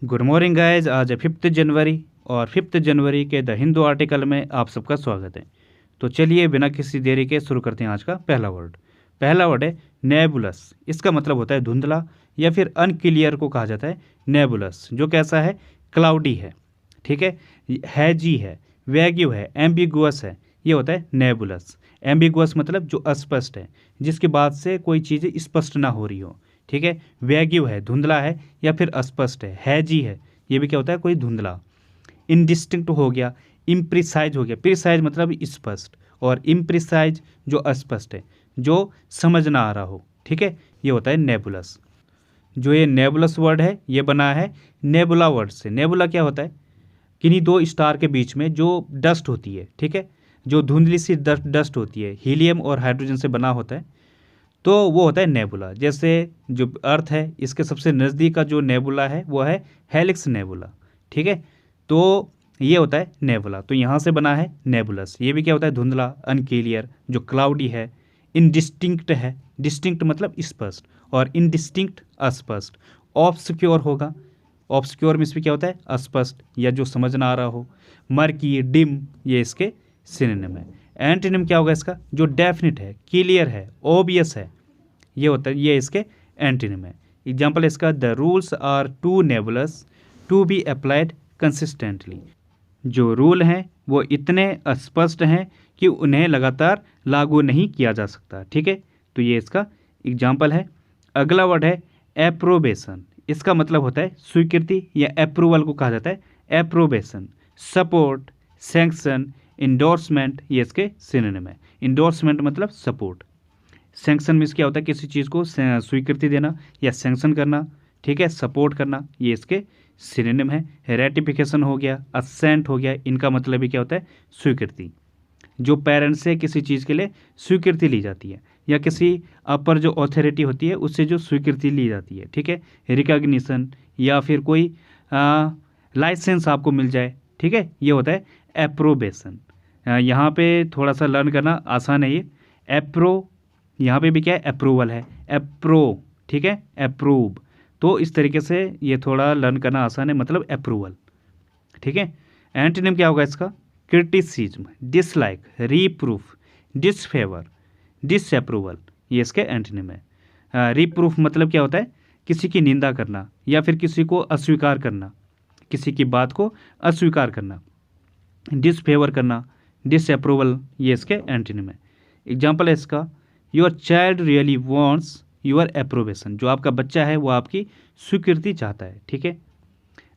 Good morning guys. आज है 5 जनवरी और 5 जनवरी के द हिंदू आर्टिकल में आप सबका स्वागत है। तो चलिए बिना किसी देरी के शुरू करते हैं आज का पहला वर्ड है नेबुलस। इसका मतलब होता है धुंधला या फिर अनक्लियर को कहा जाता है नेबुलस, जो कैसा है, क्लाउडी है, ठीक है, हैजी है, वैग्यू है, एम्बिगुअस है, ये होता है नेबुलस। एम्बिगुअस मतलब जो अस्पष्ट है, जिसके बाद से कोई चीज़ स्पष्ट ना हो रही हो, ठीक है। वैग्यू है, धुंधला है या फिर अस्पष्ट है। हैजी है, ये भी क्या होता है, कोई धुंधला। इनडिस्टिंक्ट हो गया, इम्प्रिसाइज हो गया। प्रिसाइज मतलब स्पष्ट और इम्प्रिसाइज जो अस्पष्ट है, जो समझ ना आ रहा हो, ठीक है, ये होता है नेबुलस। जो ये नेबुलस वर्ड है ये बना है नेबुला वर्ड से। नेबुला क्या होता है, किन्हीं दो स्टार के बीच में जो डस्ट होती है, ठीक है, जो धुंधली सी डस्ट होती है, हीलियम और हाइड्रोजन से बना होता है, तो वो होता है नेबुला। जैसे जो अर्थ है इसके सबसे नज़दीक का जो नेबुला है वो है हेलिक्स नेबुला, ठीक है। तो ये होता है नेबुला, तो यहाँ से बना है नेबुलस। ये भी क्या होता है, धुंधला, अनक्लियर, जो क्लाउडी है, इनडिस्टिंक्ट है, डिस्टिंक्ट मतलब स्पष्ट और इनडिस्टिंक्ट अस्पष्ट। ऑब्सक्योर होगा, ऑब्सक्योर में इसमें क्या होता है, अस्पष्ट या जो समझ ना आ रहा हो। मर्की, डिम, ये इसके सिनोनिम है। एंटोनिम क्या होगा इसका, जो डेफिनिट है, क्लियर है, ओबियस है, ये होता है, ये इसके एंटोनिम है। एग्जाम्पल इसका, the rules are too nebulous to be applied consistently. जो रूल हैं वो इतने अस्पष्ट हैं कि उन्हें लगातार लागू नहीं किया जा सकता, ठीक है। तो ये इसका एग्जाम्पल है। अगला वर्ड है एप्रोबेशन। इसका मतलब होता है स्वीकृति या अप्रूवल को कहा जाता है एप्रोबेशन। सपोर्ट, सैंक्शन, इंडोर्समेंट, ये इसके सिनोनिम है। इंडोर्समेंट मतलब सपोर्ट। सैंक्शन मीन्स क्या होता है, किसी चीज़ को स्वीकृति देना या सैंक्शन करना, ठीक है, सपोर्ट करना, ये इसके सिनोनिम है। रेटिफिकेशन हो गया, असेंट हो गया, इनका मतलब भी क्या होता है, स्वीकृति। जो पेरेंट्स से किसी चीज़ के लिए स्वीकृति ली जाती है या किसी अपर जो अथॉरिटी होती है उससे जो स्वीकृति ली जाती है, ठीक है। रिकॉग्निशन या फिर कोई लाइसेंस आपको मिल जाए, ठीक है, ये होता है एप्रोबेशन। यहाँ पे थोड़ा सा लर्न करना आसान है। ये एप्रो, यहाँ पे भी क्या है, अप्रूवल है, एप्रो, ठीक है, अप्रूव। तो इस तरीके से ये थोड़ा लर्न करना आसान है, मतलब अप्रूवल, ठीक है। एंटोनिम क्या होगा इसका, क्रिटिसिज्म, डिसलाइक, रीप्रूफ, डिसफेवर, डिसअप्रूवल, ये इसके एंटोनिम है। रीप्रूफ मतलब क्या होता है, किसी की निंदा करना या फिर किसी को अस्वीकार करना, किसी की बात को अस्वीकार करना। डिसफेवर करना, डिसअप्रूवल, ये इसके एंटोनिम है। एग्जाम्पल है इसका, your child really wants your approbation. जो आपका बच्चा है वो आपकी स्वीकृति चाहता है, ठीक है।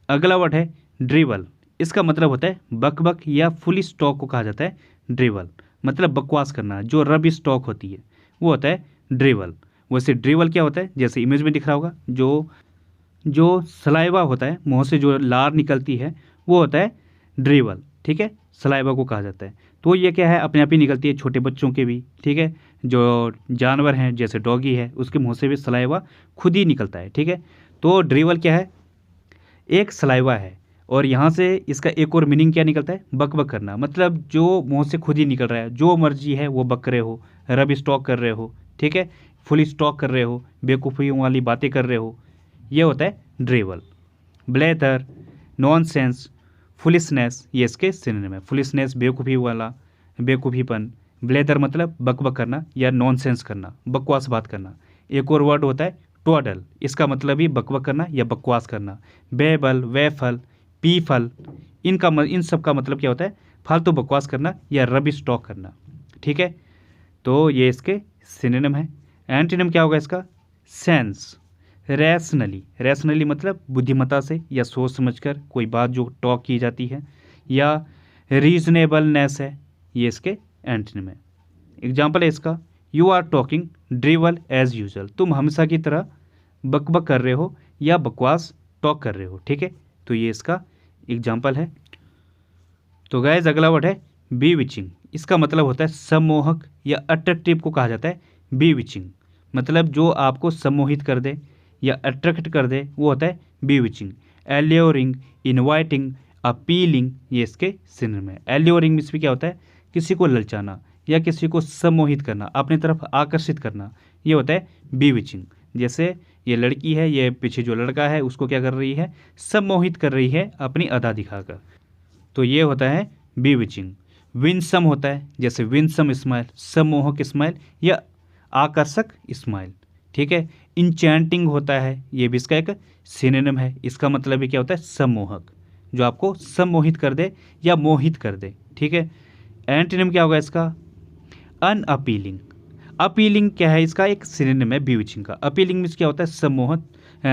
अगला वर्ड है ड्रिवल। इसका मतलब होता है बकबक या फुली स्टॉक को कहा जाता है ड्रिवल, मतलब बकवास करना। जो रब स्टॉक होती है वो होता है ड्रिवल। वैसे ड्रिवल क्या होता है, जैसे इमेज में दिख रहा होगा, जो सलाइवा होता है, मुंह से जो लार निकलती है वो होता है ड्रिवल, ठीक है, सलाइवा को कहा जाता है। तो ये क्या है, अपने आप ही निकलती है, छोटे बच्चों के भी, ठीक है। जो जानवर हैं जैसे डॉगी है उसके मुंह से भी सलाइवा खुद ही निकलता है, ठीक है। तो ड्रिवल क्या है, एक सलाइवा है। और यहाँ से इसका एक और मीनिंग क्या निकलता है, बक बक करना, मतलब जो मुंह से खुद ही निकल रहा है, जो मर्जी है वो बक रहे हो, रब स्टॉक कर रहे हो, ठीक है, फुल स्टॉक कर रहे हो, बेवकूफ़ियों वाली बातें कर रहे हो, ये होता है ड्रिवल। ब्लेथर, नॉनसेंस, फुलिसनेस, ये इसके सिनोनिम है। फुलिसनेस बेवकूफ़ी वाला, बेवकूफ़ीपन। ब्लेदर मतलब बकबक करना या नॉनसेंस करना, बकवास बात करना। एक और वर्ड होता है टोडल। इसका मतलब ही बकबक करना या बकवास करना। बेबल, वेफल, पीफल, इन सब का मतलब क्या होता है, फालतू बकवास करना या रबिश टॉक करना, ठीक है। तो ये इसके सिनोनिम है। एंटोनिम क्या होगा इसका, सेंस, रैशनली। रैशनली मतलब बुद्धिमत्ता से या सोच समझकर कोई बात जो टॉक की जाती है, या रीजनेबलनेस है, ये इसके एंटोनिम है। एग्जाम्पल है इसका, you are talking drivel as usual. तुम हमेशा की तरह बकबक कर रहे हो या बकवास टॉक कर रहे हो, ठीक है। तो ये इसका एग्जाम्पल है। तो गाइस अगला वर्ड है बीविचिंग। इसका मतलब होता है सम्मोहक या अट्रैक्टिव को कहा जाता है बीविचिंग, मतलब जो आपको सम्मोहित कर दे या अट्रैक्ट कर दे वो होता है बीविचिंग। एल्योरिंग, इनवाइटिंग, अपीलिंग, ये इसके सिनोनिम है। एल्योरिंग मीन्स भी क्या होता है, किसी को ललचाना या किसी को सम्मोहित करना, अपनी तरफ आकर्षित करना, ये होता है बीविचिंग। जैसे ये लड़की है, ये पीछे जो लड़का है उसको क्या कर रही है, सम्मोहित कर रही है अपनी अदा दिखाकर। तो ये होता है बीविचिंग। विंसम होता है, जैसे विंसम स्माइल, सम्मोहक स्माइल या आकर्षक स्माइल, ठीक है। इंचैंटिंग होता है, ये भी इसका एक सिनोनिम है। इसका मतलब भी क्या होता है, सम्मोहक, जो आपको सम्मोहित कर दे या मोहित कर दे, ठीक है। एंटोनिम क्या होगा इसका, अनअपीलिंग। अपीलिंग क्या है, इसका एक सिनोनिम है बीविचिंग का। अपीलिंग मीन्स क्या होता है,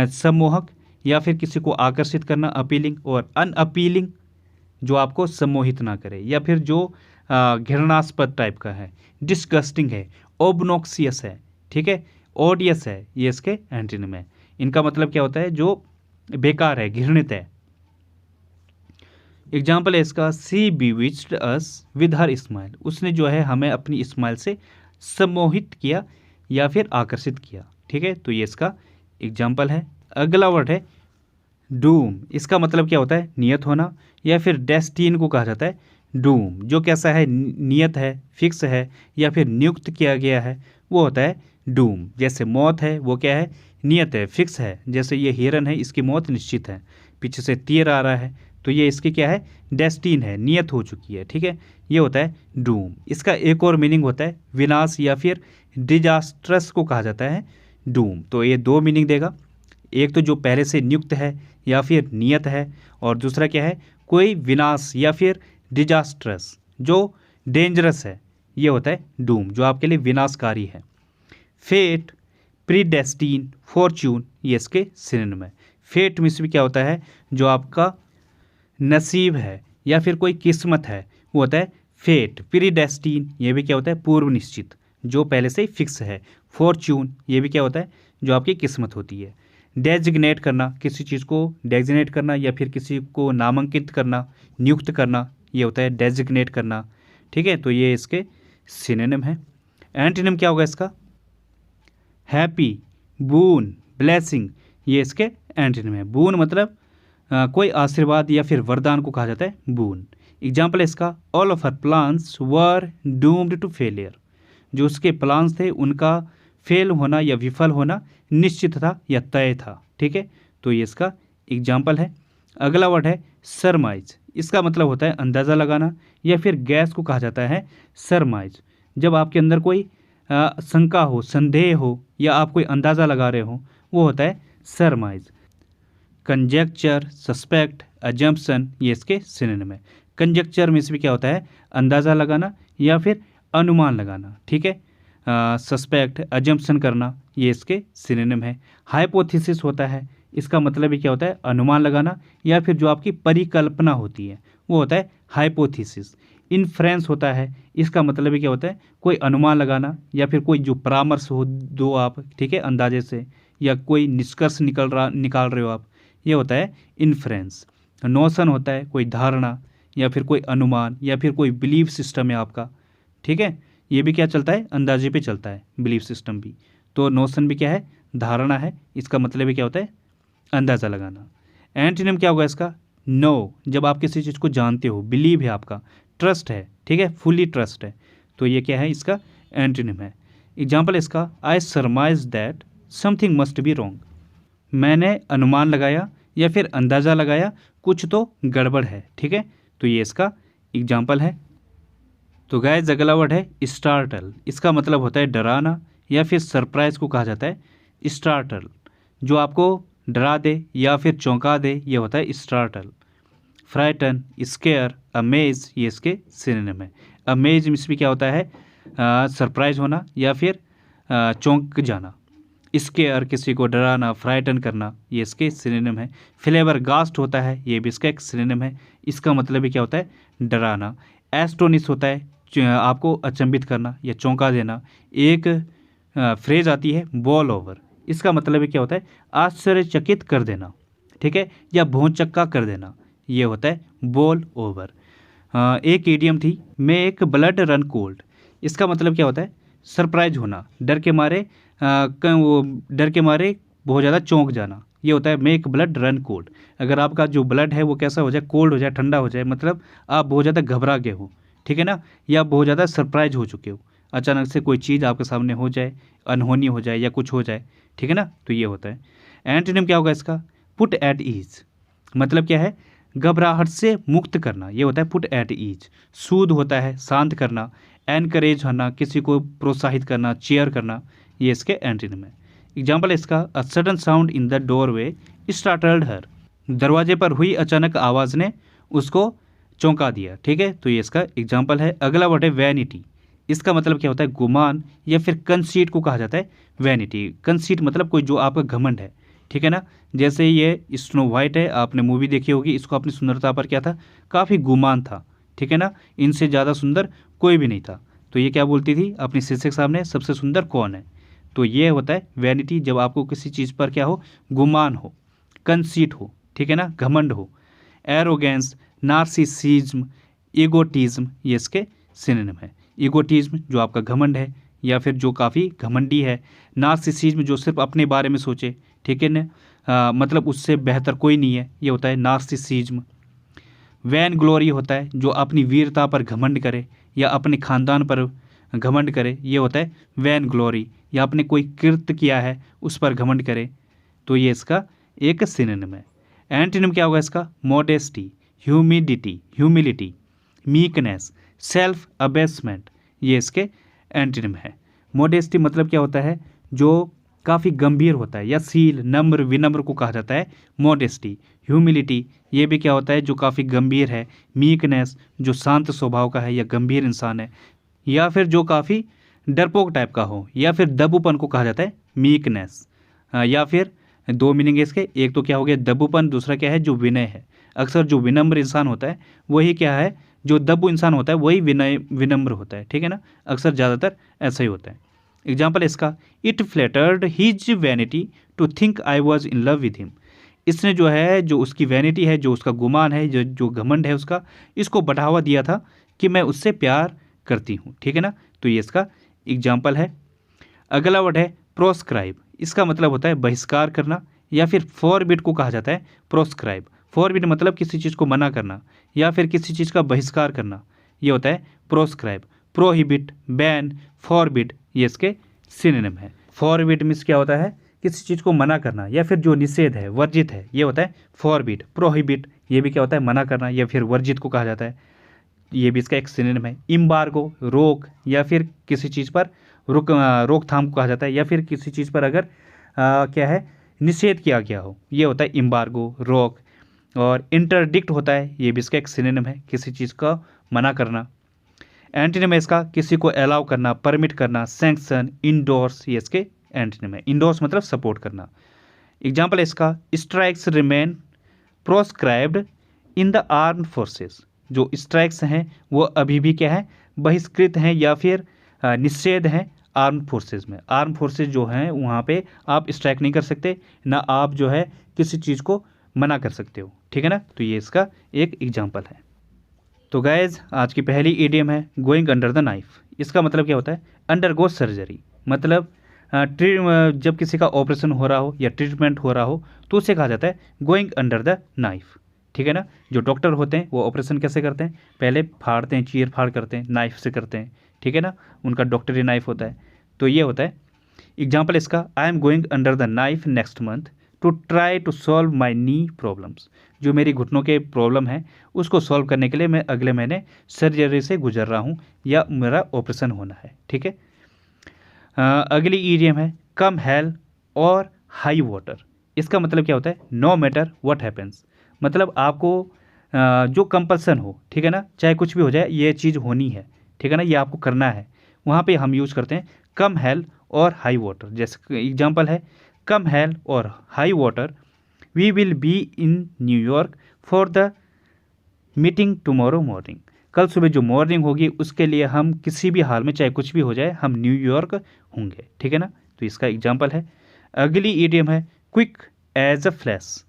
सम्मोहक या फिर किसी को आकर्षित करना, अपीलिंग। और अनअपीलिंग जो आपको सम्मोहित ना करे या फिर जो घृणास्पद टाइप का है, डिस्गस्टिंग है, ओबनॉक्सियस है, ठीक है, ओडियस है, ये इसके एंटोनिम है। इनका मतलब क्या होता है, जो बेकार है, घृणित है। एग्जाम्पल है इसका, सी बीविच्ड अस विद हर स्माइल। उसने जो है हमें अपनी स्माइल से सम्मोहित किया या फिर आकर्षित किया, ठीक है। तो ये इसका एग्जाम्पल है। अगला वर्ड है डूम। इसका मतलब क्या होता है, नियत होना या फिर डेस्टिन को कहा जाता है डूम। जो कैसा है, नियत है, फिक्स है या फिर नियुक्त किया गया है, वो होता है डूम। जैसे मौत है, वो क्या है, नियत है, फिक्स है। जैसे ये हिरन है, इसकी मौत निश्चित है। पीछे से तीर आ रहा है, तो ये इसकी क्या है, डेस्टिन है, नियत हो चुकी है, ठीक है। ये होता है डूम। इसका एक और मीनिंग होता है विनाश या फिर डिजास्ट्रस को कहा जाता है डूम। तो ये दो मीनिंग देगा, एक तो जो पहले से नियुक्त है या फिर नियत है, और दूसरा क्या है, कोई विनाश या फिर डिजास्ट्रस जो डेंजरस है, ये होता है डूम, जो आपके लिए विनाशकारी है। फेट, प्रीडेस्टीन, फॉर्च्यून, ये इसके सिनोनिम है। फेट मीन्स भी क्या होता है, जो आपका नसीब है या फिर कोई किस्मत है, वो होता है फेट। प्रीडेस्टीन, ये भी क्या होता है, पूर्व निश्चित, जो पहले से फिक्स है। फॉर्च्यून, ये भी क्या होता है, जो आपकी किस्मत होती है। डेजिग्नेट करना, किसी चीज़ को डेजिग्नेट करना या फिर किसी को नामांकित करना, नियुक्त करना, ये होता है डेजिग्नेट करना, ठीक है। तो ये इसके सिनोनिम है। एंटोनिम क्या होगा इसका, हैप्पी, बून, ब्लेसिंग, ये इसके एंटोनिम है। बून मतलब कोई आशीर्वाद या फिर वरदान को कहा जाता है बून। एग्जाम्पल है इसका, all of her plans were doomed to failure. जो उसके प्लान्स थे उनका फेल होना या विफल होना निश्चित था या तय था, ठीक है। तो ये इसका एग्जाम्पल है। अगला वर्ड है सरमाइज। इसका मतलब होता है अंदाज़ा लगाना या फिर गैस को कहा जाता है सरमाइज। जब आपके अंदर कोई शंका हो, संदेह हो या आप कोई अंदाज़ा लगा रहे हो, वो होता है सरमाइज। कंजेक्चर, सस्पेक्ट, अजम्पशन, ये इसके सिनोनिम है। कंजेक्चर में से भी क्या होता है, अंदाज़ा लगाना या फिर अनुमान लगाना, ठीक है। सस्पेक्ट, अजम्पशन करना, ये इसके सिनोनिम है। हाइपोथेसिस होता है, इसका मतलब भी क्या होता है, अनुमान लगाना या फिर जो आपकी परिकल्पना होती है, वो होता है हाइपोथेसिस। इन्फ्रेंस होता है, इसका मतलब भी क्या होता है, कोई अनुमान लगाना या फिर कोई जो परामर्श हो दो आप, ठीक है, अंदाजे से, या कोई निष्कर्ष निकाल रहे हो आप, ये होता है इन्फ्रेंस। नोशन होता है कोई धारणा या फिर कोई अनुमान या फिर कोई बिलीफ सिस्टम है आपका, ठीक है। ये भी क्या चलता है, अंदाजे पे चलता है, बिलीफ सिस्टम भी। तो नोशन भी क्या है, धारणा है, इसका मतलब भी क्या होता है, अंदाज़ा लगाना। एंटोनिम क्या होगा इसका, नो, जब आप किसी चीज़ को जानते हो, बिलीव है आपका, ट्रस्ट है, ठीक है, फुली ट्रस्ट है, तो ये क्या है, इसका एंटोनिम है। एग्जाम्पल इसका, I surmise that something must be wrong. मैंने अनुमान लगाया या फिर अंदाज़ा लगाया कुछ तो गड़बड़ है, ठीक है। तो ये इसका एग्जाम्पल है। तो गाइस अगला वर्ड है स्टार्टल। इसका मतलब होता है डराना या फिर सरप्राइज को कहा जाता है स्टार्टल। जो आपको डरा दे या फिर चौंका दे, ये होता है स्टार्टल। फ्राइटन, स्केयर, अमेज, ये इसके सिनोनिम है। अमेज मीन्स भी क्या होता है, सरप्राइज होना या फिर चौंक जाना। स्केयर किसी को डराना, फ्राइटन करना, ये इसके सिनोनिम है। फ्लेबरगास्ट होता है, ये भी इसका एक सिनोनिम है। इसका मतलब भी क्या होता है, डराना। एस्टोनिश होता है आपको अचंभित करना या चौंका देना। एक फ्रेज आती है बॉल ओवर, इसका मतलब भी क्या होता है, आश्चर्यचकित कर देना, ठीक है, या भौचक्का कर देना, ये होता है बॉल ओवर। एक इडियम थी, मेक ब्लड रन कोल्ड। इसका मतलब क्या होता है, सरप्राइज होना, डर के मारे बहुत ज़्यादा चौंक जाना, ये होता है मेक ब्लड रन कोल्ड। अगर आपका जो ब्लड है वो कैसा हो जाए, कोल्ड हो जाए, ठंडा हो जाए, मतलब आप बहुत ज़्यादा घबरा गए हो, ठीक है ना, या बहुत ज़्यादा सरप्राइज हो चुके हो, अचानक से कोई चीज़ आपके सामने हो जाए, अनहोनी हो जाए या कुछ हो जाए, ठीक है ना। तो ये होता है। एंटोनिम क्या होगा इसका? पुट एट ईज, मतलब क्या है? घबराहट से मुक्त करना, ये होता है पुट एट ईज। सूद होता है शांत करना, एनकरेज होना, किसी को प्रोत्साहित करना, चेयर करना, ये इसके एंटोनिम है। एग्जाम्पल इसका, a sudden sound in the doorway startled her, दरवाजे पर हुई अचानक आवाज़ ने उसको चौंका दिया। ठीक है, तो ये इसका एग्जाम्पल है। अगला वर्ड है वैनिटी। इसका मतलब क्या होता है? गुमान या फिर कंसीट को कहा जाता है वैनिटी। कंसीट मतलब कोई जो आपका घमंड है, ठीक है ना। जैसे ये स्नो वाइट है, आपने मूवी देखी होगी, इसको अपनी सुंदरता पर क्या था? काफ़ी गुमान था, ठीक है ना। इनसे ज़्यादा सुंदर कोई भी नहीं था। तो ये क्या बोलती थी अपने शिक्षक सामने, सबसे सुंदर कौन है? तो ये होता है वैनिटी, जब आपको किसी चीज़ पर क्या हो? गुमान हो, कंसीट हो, ठीक है ना, घमंड हो। एरोगेंस, नार्सिसिज्म, ईगोटिज्म, ये इसके सिनोनिम है। ईगोटिज्म जो आपका घमंड है या फिर जो काफ़ी घमंडी है। नार्सिसिज्म जो सिर्फ अपने बारे में सोचे, ठीक है ना, मतलब उससे बेहतर कोई नहीं है, ये होता है नार्सिसिज्म। वैन ग्लोरी होता है जो अपनी वीरता पर घमंड करे या अपने खानदान पर घमंड करे, ये होता है वैन ग्लोरी। या आपने कोई कृत्य किया है उस पर घमंड करे, तो ये इसका एक सिनोनिम है। एंटोनिम क्या होगा इसका? मॉडेस्टी, ह्यूमिलिटी, मीकनेस, सेल्फ अबेसमेंट, ये इसके एंटोनिम है। मॉडेस्टी मतलब क्या होता है? जो काफ़ी गंभीर होता है या सील, नम्र, विनम्र को कहा जाता है मॉडेस्टी। ह्यूमिलिटी ये भी क्या होता है? जो काफ़ी गंभीर है। मीकनेस जो शांत स्वभाव का है या गंभीर इंसान है, या फिर जो काफ़ी डरपोक टाइप का हो, या फिर दबूपन को कहा जाता है मीकनेस। या फिर दो मीनिंग है इसके, एक तो क्या हो गया दबूपन, दूसरा क्या है? जो विनय है। अक्सर जो विनम्र इंसान होता है वही क्या है? जो दब्बू इंसान होता है वही विनम्र होता है, ठीक है ना। अक्सर ज़्यादातर ऐसा ही होता है। एग्जाम्पल इसका, it flattered his vanity to think I was in love with him. इसने जो है, जो उसकी वैनिटी है, जो उसका गुमान है, जो घमंड है उसका, इसको बढ़ावा दिया था कि मैं उससे प्यार करती हूँ, ठीक है ना। तो ये इसका एग्जाम्पल है। अगला वर्ड है प्रोस्क्राइब। इसका मतलब होता है बहिष्कार करना, या फिर फॉरबिड को कहा जाता है प्रोस्क्राइब। फॉरबिड मतलब किसी चीज़ को मना करना या फिर किसी चीज़ का बहिष्कार करना, ये होता है प्रोस्क्राइब। प्रोहिबिट, बैन, फॉरबिड, ये इसके सिनोनिम है। फॉरबिड मीन्स क्या होता है? किसी चीज़ को मना करना या फिर जो निषेध है, वर्जित है, ये होता है फॉरबिड। प्रोहिबिट ये भी क्या होता है? मना करना या फिर वर्जित को कहा जाता है, ये भी इसका एक सिनोनिम है। इम्बार्गो रोक या फिर किसी चीज़ पर रोकथाम को कहा जाता है, या फिर किसी चीज़ पर अगर क्या है? निषेध किया गया हो, ये होता है इम्बार्गो, रोक। और इंटरडिक्ट होता है, ये भी इसका एक सिनोनिम है, किसी चीज़ का मना करना। एंटोनिम है इसका किसी को अलाउ करना, परमिट करना, सैंक्शन, इंडोर्स, ये इसके एंटोनिम है। इंडोर्स मतलब सपोर्ट करना। एग्जाम्पल है इसका, strikes remain proscribed in the armed forces. जो स्ट्राइक्स हैं वो अभी भी क्या है? बहिष्कृत हैं या फिर निषेध हैं आर्म्ड फोर्सेस में। आर्म फोर्सेस जो हैं वहाँ पे आप स्ट्राइक नहीं कर सकते, ना आप जो है किसी चीज़ को मना कर सकते हो, ठीक है ना। तो ये इसका एक एग्जाम्पल है। तो गाइज आज की पहली ईडियम है गोइंग अंडर द नाइफ। इसका मतलब क्या होता है? अंडरगो सर्जरी, मतलब जब किसी का ऑपरेशन हो रहा हो या ट्रीटमेंट हो रहा हो तो उसे कहा जाता है गोइंग अंडर द नाइफ, ठीक है ना। जो डॉक्टर होते हैं वो ऑपरेशन कैसे करते हैं? पहले फाड़ते हैं, चीर फाड़ करते हैं, नाइफ से करते हैं, ठीक है ना। उनका डॉक्टरी नाइफ होता है। तो ये होता है एग्जाम्पल इसका, I am going under the knife next month to try to solve my knee problems. जो मेरी घुटनों के प्रॉब्लम है उसको सॉल्व करने के लिए मैं अगले महीने सर्जरी से गुजर रहा हूँ या मेरा ऑपरेशन होना है, ठीक है। अगली ईडियम है कम हेल और हाई वाटर। इसका मतलब क्या होता है? नो मैटर व्हाट हैपेंस, मतलब आपको जो कंपल्सन हो, ठीक है ना, चाहे कुछ भी हो जाए ये चीज़ होनी है, ठीक है ना, ये आपको करना है, वहाँ पे हम यूज़ करते हैं कम हेल और हाई वाटर। जैसे एग्जांपल है, कम हेल और high water we will be in New York for the meeting tomorrow morning. कल सुबह जो मॉर्निंग होगी उसके लिए हम किसी भी हाल में, चाहे कुछ भी हो जाए, हम न्यूयॉर्क होंगे, ठीक है ना। तो इसका एग्जांपल है। अगली ईडियम है क्विक एज अ फ्लैश।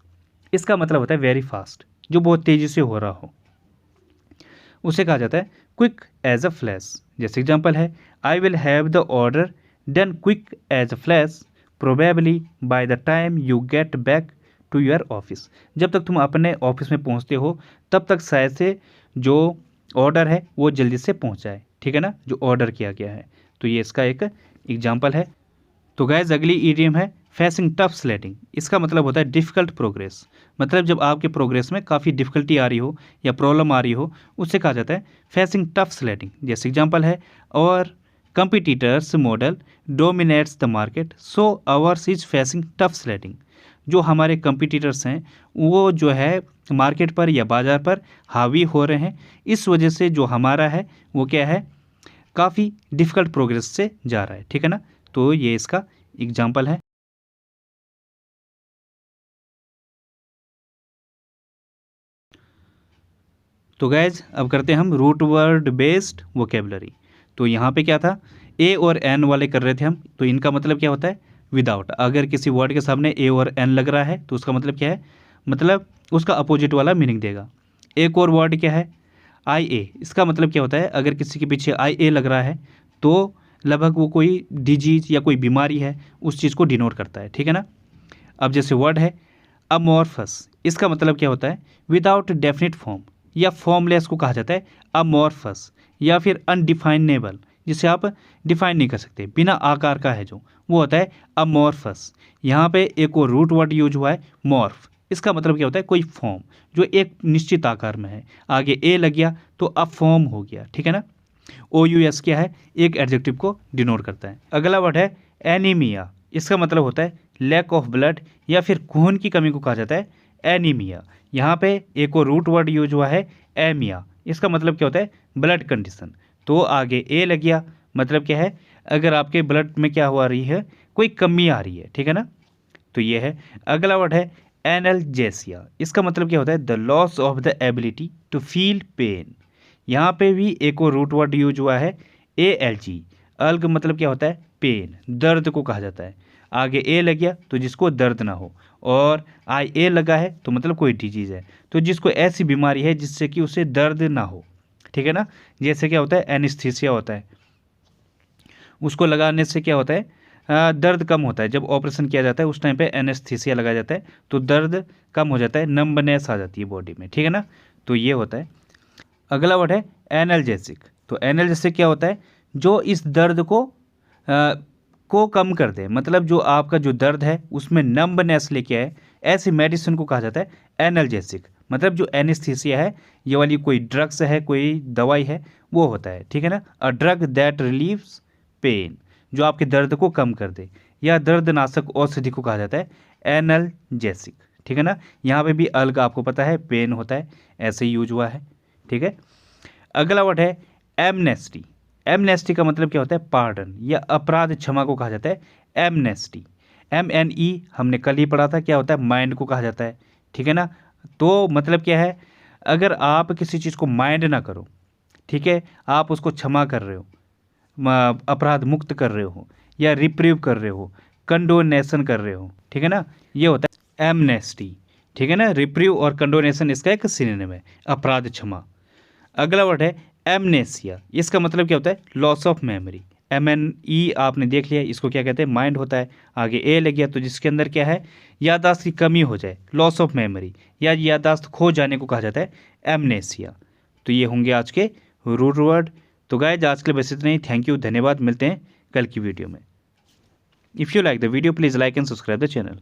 इसका मतलब होता है वेरी फास्ट, जो बहुत तेज़ी से हो रहा हो उसे कहा जाता है क्विक एज अ फ्लैश। जैसे एग्जांपल है, I will have the order done quick as a flash probably by the time you get back to your office. जब तक तुम अपने ऑफिस में पहुंचते हो तब तक शायद से जो ऑर्डर है वो जल्दी से पहुंच जाए, ठीक है ना, जो ऑर्डर किया गया है। तो ये इसका एक एग्जांपल है। तो गैस अगली ईडियम है फेसिंग टफ स्लेटिंग। इसका मतलब होता है डिफ़िकल्ट प्रोग्रेस। मतलब जब आपके प्रोग्रेस में काफ़ी डिफ़िकल्टी आ रही हो या प्रॉब्लम आ रही हो, उससे कहा जाता है फेसिंग टफ स्लेटिंग। जैसे एग्जांपल है, और competitors model dominates the market so ours is facing tough slating. जो हमारे कंपिटिटर्स हैं वो जो है मार्केट पर या बाज़ार पर हावी हो रहे हैं, इस वजह से जो हमारा है वो क्या है, काफ़ी डिफ़िकल्ट प्रोग्रेस से जा रहा है। ठीक है ना, तो ये इसका एग्जाम्पल है। तो गैज अब करते हैं हम रूट वर्ड बेस्ड वोकेबलरी। तो यहाँ पे क्या था, ए और एन वाले कर रहे थे हम। तो इनका मतलब क्या होता है, विदाउट। अगर किसी वर्ड के सामने ए और एन लग रहा है तो उसका मतलब क्या है, मतलब उसका अपोजिट वाला मीनिंग देगा। एक और वर्ड क्या है, आई ए। इसका मतलब क्या होता है, अगर किसी के पीछे आई ए लग रहा है तो लगभग वो कोई डिजीज या कोई बीमारी है, उस चीज़ को डिनोट करता है। ठीक है ना। अब जैसे वर्ड है अमॉर्फस। इसका मतलब क्या होता है, विदाउट डेफिनेट फॉर्म या फॉर्मलेस को कहा जाता है अमॉर्फस, या फिर अनडिफाइनेबल, जिसे आप डिफाइन नहीं कर सकते, बिना आकार का है जो, वो होता है अमॉर्फस। यहाँ पे एक और रूट वर्ड यूज हुआ है मॉर्फ। इसका मतलब क्या होता है, कोई फॉर्म जो एक निश्चित आकार में है, आगे ए लग गया तो अब फॉर्म हो गया। ठीक है ना। ओ यू एस क्या है, एक एडजेक्टिव को डिनोट करता है। अगला वर्ड है एनीमिया। इसका मतलब होता है लैक ऑफ ब्लड, या फिर खून की कमी को कहा जाता है एनीमिया। यहाँ पे एक और रूट वर्ड यूज हुआ है एमिया। इसका मतलब क्या होता है, ब्लड कंडीशन। तो आगे ए लग गया, मतलब क्या है, अगर आपके ब्लड में क्या हुआ रही है, कोई कमी आ रही है। ठीक है ना, तो ये है। अगला वर्ड है एनाल्जेसिया। इसका मतलब क्या होता है, the loss of the ability to feel pain. यहाँ पे भी एक और रूट वर्ड यूज हुआ है ए एल जी। अल्ग मतलब क्या होता है, पेन, दर्द को कहा जाता है। आगे ए लग गया तो जिसको दर्द ना हो, और आई ए लगा है तो मतलब कोई डिजीज़ है, तो जिसको ऐसी बीमारी है जिससे कि उसे दर्द ना हो। ठीक है ना। जैसे क्या होता है, एनेस्थीसिया होता है, उसको लगाने से क्या होता है, दर्द कम होता है। जब ऑपरेशन किया जाता है उस टाइम पे एनेस्थीसिया लगाया जाता है तो दर्द कम हो जाता है, नंबनेस आ जाती है बॉडी में। ठीक है ना, तो ये होता है। अगला वर्ड है एनाल्जेसिक। तो एनाल्जेसिक क्या होता है, जो इस दर्द को कम कर दे, मतलब जो आपका जो दर्द है उसमें नंबनेस लेके आए, ऐसी मेडिसिन को कहा जाता है एनाल्जेसिक। मतलब जो एनेस्थीसिया है, ये वाली कोई ड्रग्स है, कोई दवाई है, वो होता है। ठीक है ना, a drug that relieves pain, जो आपके दर्द को कम कर दे, या दर्दनाशक औषधि को कहा जाता है एनाल्जेसिक। ठीक है ना, यहाँ पे भी अलग आपको पता है पेन होता है, ऐसे ही यूज हुआ है। ठीक है। अगला वर्ड है एमनेस्टी। एमनेस्टी का मतलब क्या होता है, पार्डन या अपराध क्षमा को कहा जाता है एमनेस्टी। एम एन ई हमने कल ही पढ़ा था, क्या होता है, माइंड को कहा जाता है। ठीक है ना, तो मतलब क्या है, अगर आप किसी चीज़ को माइंड ना करो, ठीक है, आप उसको क्षमा कर रहे हो, अपराध मुक्त कर रहे हो, या रिप्रीव कर रहे हो, कंडोनेशन कर रहे हो। ठीक है ना, ये होता है एमनेस्टी। ठीक है ना, रिप्रीव और कंडोनेशन इसका एक सिनोनिम है, अपराध क्षमा। अगला वर्ड है एमनेसिया। इसका मतलब क्या होता है, loss of memory. M N E आपने देख लिया, इसको क्या कहते हैं, माइंड होता है। आगे ए लग गया तो जिसके अंदर क्या है, याददाश्त की कमी हो जाए, लॉस ऑफ मेमोरी, या याददाश्त खो जाने को कहा जाता है एमनेसिया। तो ये होंगे आज के रूट वर्ड। तो गाइस आज के लिए बस इतना ही। थैंक यू, धन्यवाद। मिलते हैं कल की वीडियो में। If you like the video please like and subscribe the channel.